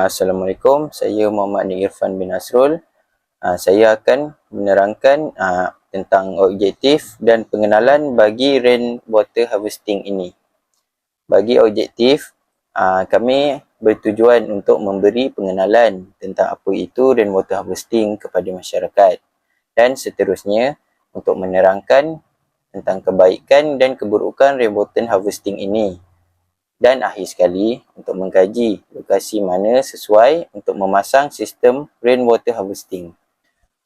Assalamualaikum, saya Muhammad Irfan bin Asrul. Saya akan menerangkan tentang objektif dan pengenalan bagi rainwater harvesting ini. Bagi objektif, kami bertujuan untuk memberi pengenalan tentang apa itu rainwater harvesting kepada masyarakat, dan seterusnya untuk menerangkan tentang kebaikan dan keburukan rainwater harvesting ini. Dan akhir sekali, untuk mengkaji lokasi mana sesuai untuk memasang sistem rainwater harvesting.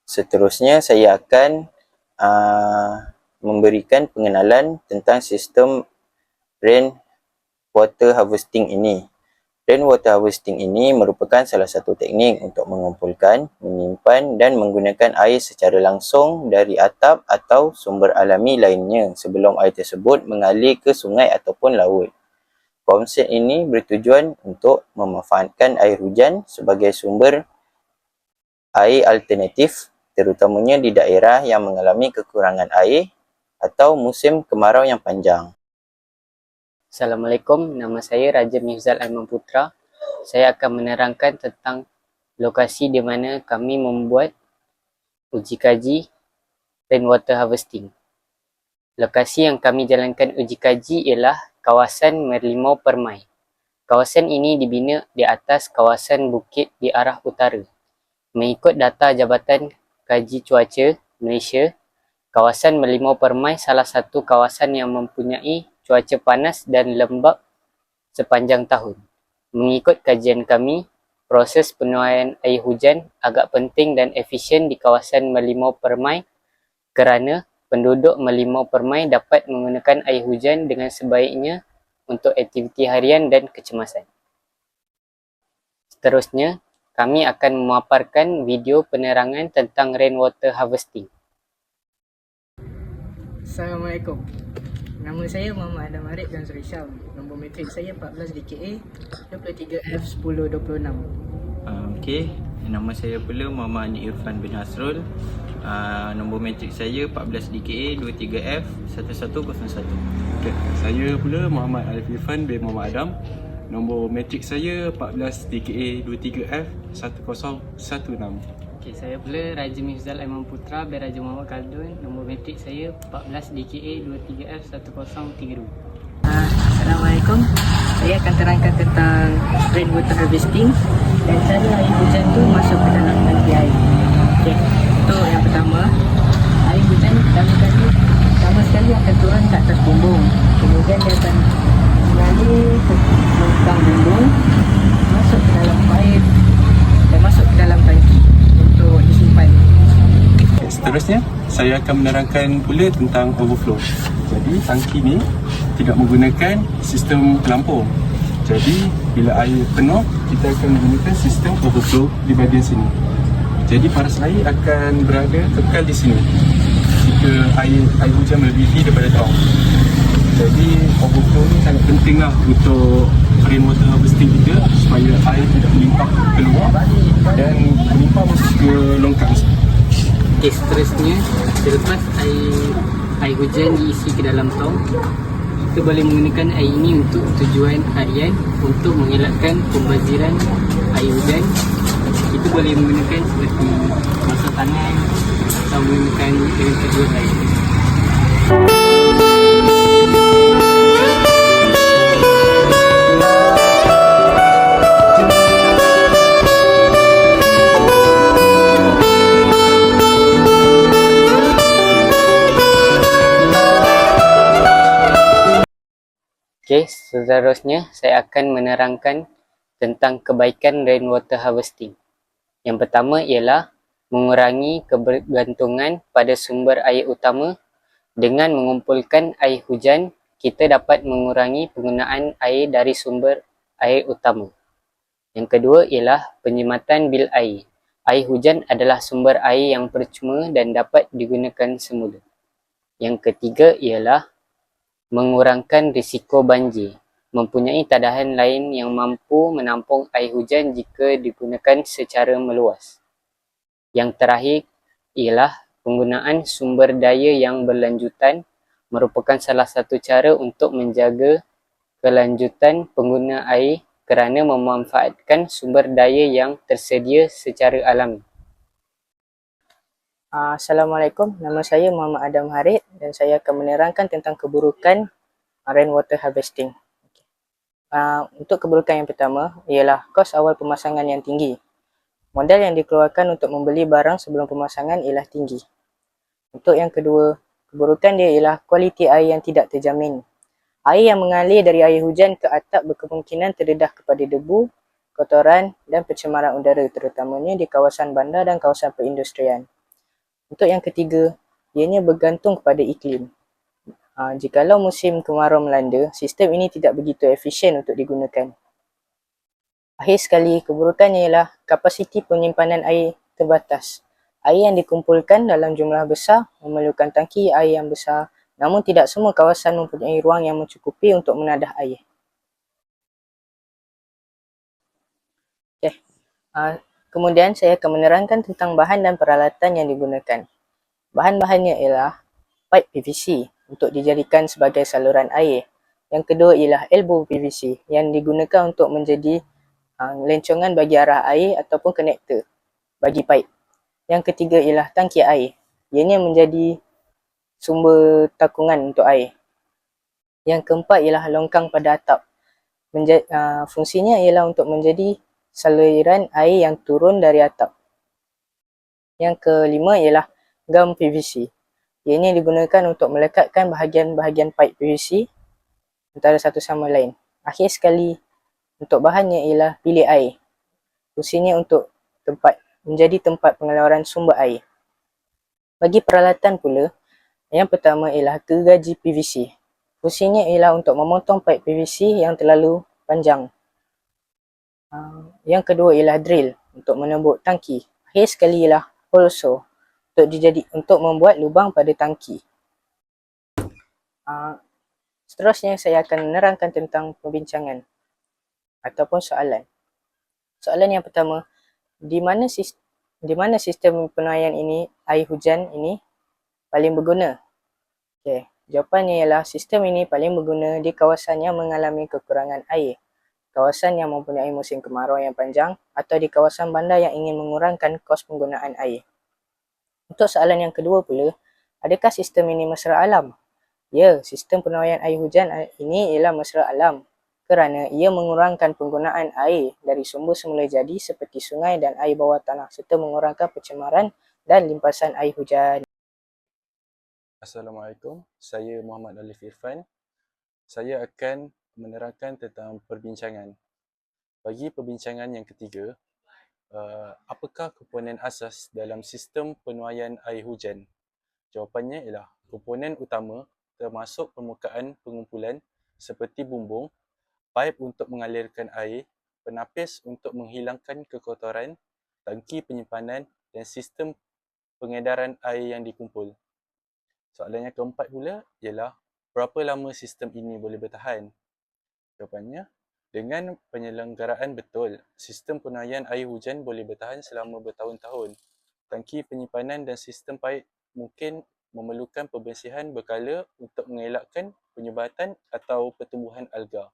Seterusnya, saya akan memberikan pengenalan tentang sistem rainwater harvesting ini. Rainwater harvesting ini merupakan salah satu teknik untuk mengumpulkan, menyimpan dan menggunakan air secara langsung dari atap atau sumber alami lainnya sebelum air tersebut mengalir ke sungai ataupun laut. Konsep ini bertujuan untuk memanfaatkan air hujan sebagai sumber air alternatif, terutamanya di daerah yang mengalami kekurangan air atau musim kemarau yang panjang. Assalamualaikum, nama saya Raja Mifzal Aiman Putra. Saya akan menerangkan tentang lokasi di mana kami membuat uji kaji rainwater harvesting. Lokasi yang kami jalankan uji kaji ialah kawasan Merlimau Permai. Kawasan ini dibina di atas kawasan bukit di arah utara. Mengikut data Jabatan Kaji Cuaca Malaysia, kawasan Merlimau Permai salah satu kawasan yang mempunyai cuaca panas dan lembap sepanjang tahun. Mengikut kajian kami, proses penuaian air hujan agak penting dan efisien di kawasan Merlimau Permai kerana penduduk Merlimau Permai dapat menggunakan air hujan dengan sebaiknya untuk aktiviti harian dan kecemasan. Seterusnya, kami akan memaparkan video penerangan tentang rainwater harvesting. Assalamualaikum. Nama saya Muhammad Adam Arif dan Suri Syam. Nombor matrik saya 14 DKA 23F1026. Okey, nama saya pula Muhammad Irfan bin Asrul. Nombor matrik saya 14 DKA 23F 1101. Okay. Saya pula Muhammad Alif Irfan bin Muhammad Adam. Nombor matrik saya 14 DKA 23F 1016. Okay, saya pula Raja Mifzal Aiman Putra bin Raja Muhammad Khaldun. Nombor matrik saya 14 DKA 23F 1032. Assalamualaikum. Saya akan terangkan tentang rainwater harvesting dan cara air hujan tu masuk ke dalam tangki air. Okey, untuk yang pertama, air hujan pertama sekali akan turun ke atas bumbung. Kemudian dia akan mengalir ke longkang bumbung, masuk ke dalam pipe dan masuk ke dalam tangki untuk disimpan. Seterusnya, saya akan menerangkan pula tentang overflow. Jadi, tangki ni tidak menggunakan sistem pelampung. Jadi, bila air penuh, kita akan menggunakan sistem overflow di bahagian sini. Jadi, paras air akan berada kekal di sini jika air hujan melebihi daripada tahun. Jadi, overflow ni sangat penting lah untuk rainwater harvesting kita supaya air tidak melimpah keluar dan melimpah masuk ke longkang. Okay, seterusnya, selepas air hujan diisi ke dalam tong, kita boleh menggunakan air ini untuk tujuan harian untuk mengelakkan pembaziran air hujan. Kita boleh menggunakan seperti masak tangan atau menggunakan dengan tujuan lain. Okay, seterusnya saya akan menerangkan tentang kebaikan rainwater harvesting. Yang pertama ialah mengurangi kebergantungan pada sumber air utama. Dengan mengumpulkan air hujan, kita dapat mengurangi penggunaan air dari sumber air utama. Yang kedua ialah penjimatan bil air. Air hujan adalah sumber air yang percuma dan dapat digunakan semula. Yang ketiga ialah mengurangkan risiko banjir. Mempunyai tadahan lain yang mampu menampung air hujan jika digunakan secara meluas. Yang terakhir ialah penggunaan sumber daya yang berlanjutan merupakan salah satu cara untuk menjaga kelanjutan pengguna air kerana memanfaatkan sumber daya yang tersedia secara alami. Assalamualaikum, nama saya Muhammad Adam Harid dan saya akan menerangkan tentang keburukan rainwater harvesting. Untuk keburukan yang pertama ialah kos awal pemasangan yang tinggi. Modal yang dikeluarkan untuk membeli barang sebelum pemasangan ialah tinggi. Untuk yang kedua, keburukan dia ialah kualiti air yang tidak terjamin. Air yang mengalir dari air hujan ke atap berkemungkinan terdedah kepada debu, kotoran dan pencemaran udara terutamanya di kawasan bandar dan kawasan perindustrian. Untuk yang ketiga, ianya bergantung kepada iklim. Jikalau musim kemarau melanda, sistem ini tidak begitu efisien untuk digunakan. Akhir sekali, keburukannya ialah kapasiti penyimpanan air terbatas. Air yang dikumpulkan dalam jumlah besar memerlukan tangki air yang besar, namun tidak semua kawasan mempunyai ruang yang mencukupi untuk menadah air. Kemudian saya akan menerangkan tentang bahan dan peralatan yang digunakan. Bahan-bahannya ialah pipe PVC untuk dijadikan sebagai saluran air. Yang kedua ialah elbow PVC yang digunakan untuk menjadi lencongan bagi arah air ataupun konektor bagi pipe. Yang ketiga ialah tangki air. Ianya menjadi sumber takungan untuk air. Yang keempat ialah longkang pada atap. Fungsinya ialah untuk menjadi saluran air yang turun dari atap. Yang kelima ialah gam PVC. Ianya digunakan untuk melekatkan bahagian-bahagian pipe PVC antara satu sama lain. Akhir sekali, untuk bahannya ialah bilik air. Fungsinya untuk menjadi tempat pengeluaran sumber air. Bagi peralatan pula, yang pertama ialah gergaji PVC. Fungsinya ialah untuk memotong pipe PVC yang terlalu panjang. Yang kedua ialah drill untuk menembuk tangki. Akhir sekali ialah hole saw untuk membuat lubang pada tangki. Seterusnya saya akan menerangkan tentang perbincangan ataupun soalan. Soalan yang pertama, di mana sistem penuaian ini, air hujan ini paling berguna? Jawapannya ialah sistem ini paling berguna di kawasan yang mengalami kekurangan air, kawasan yang mempunyai musim kemarau yang panjang atau di kawasan bandar yang ingin mengurangkan kos penggunaan air. Untuk soalan yang kedua pula, adakah sistem ini mesra alam? Ya, sistem penuaian air hujan ini ialah mesra alam kerana ia mengurangkan penggunaan air dari sumber semula jadi seperti sungai dan air bawah tanah serta mengurangkan pencemaran dan limpasan air hujan. Assalamualaikum, saya Muhammad Alif Irfan. Saya akan menerangkan tentang perbincangan. Bagi perbincangan yang ketiga, apakah komponen asas dalam sistem penuaian air hujan? Jawapannya ialah komponen utama termasuk permukaan pengumpulan seperti bumbung, paip untuk mengalirkan air, penapis untuk menghilangkan kekotoran, tangki penyimpanan dan sistem pengedaran air yang dikumpul. Soalan yang keempat pula ialah berapa lama sistem ini boleh bertahan? Jawapannya, dengan penyelenggaraan betul, sistem penuaian air hujan boleh bertahan selama bertahun-tahun. Tangki penyimpanan dan sistem paip mungkin memerlukan pembersihan berkala untuk mengelakkan penyumbatan atau pertumbuhan alga.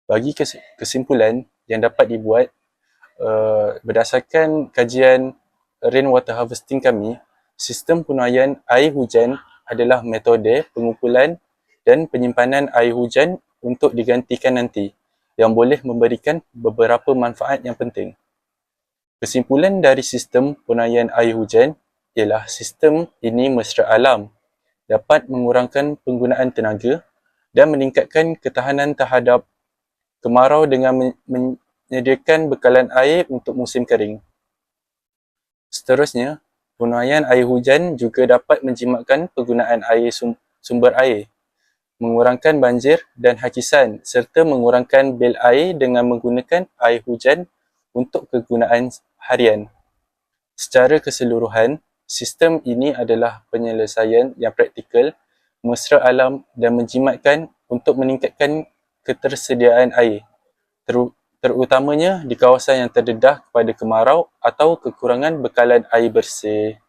Bagi kesimpulan yang dapat dibuat berdasarkan kajian rainwater harvesting kami, sistem penuaian air hujan adalah metode pengumpulan dan penyimpanan air hujan untuk digantikan nanti yang boleh memberikan beberapa manfaat yang penting. Kesimpulan dari sistem penuaian air hujan ialah sistem ini mesra alam, dapat mengurangkan penggunaan tenaga dan meningkatkan ketahanan terhadap kemarau dengan menyediakan bekalan air untuk musim kering. Seterusnya, penuaian air hujan juga dapat menjimatkan penggunaan air sumber air, mengurangkan banjir dan hakisan serta mengurangkan bil air dengan menggunakan air hujan untuk kegunaan harian. Secara keseluruhan, sistem ini adalah penyelesaian yang praktikal, mesra alam dan menjimatkan untuk meningkatkan ketersediaan air, terutamanya di kawasan yang terdedah kepada kemarau atau kekurangan bekalan air bersih.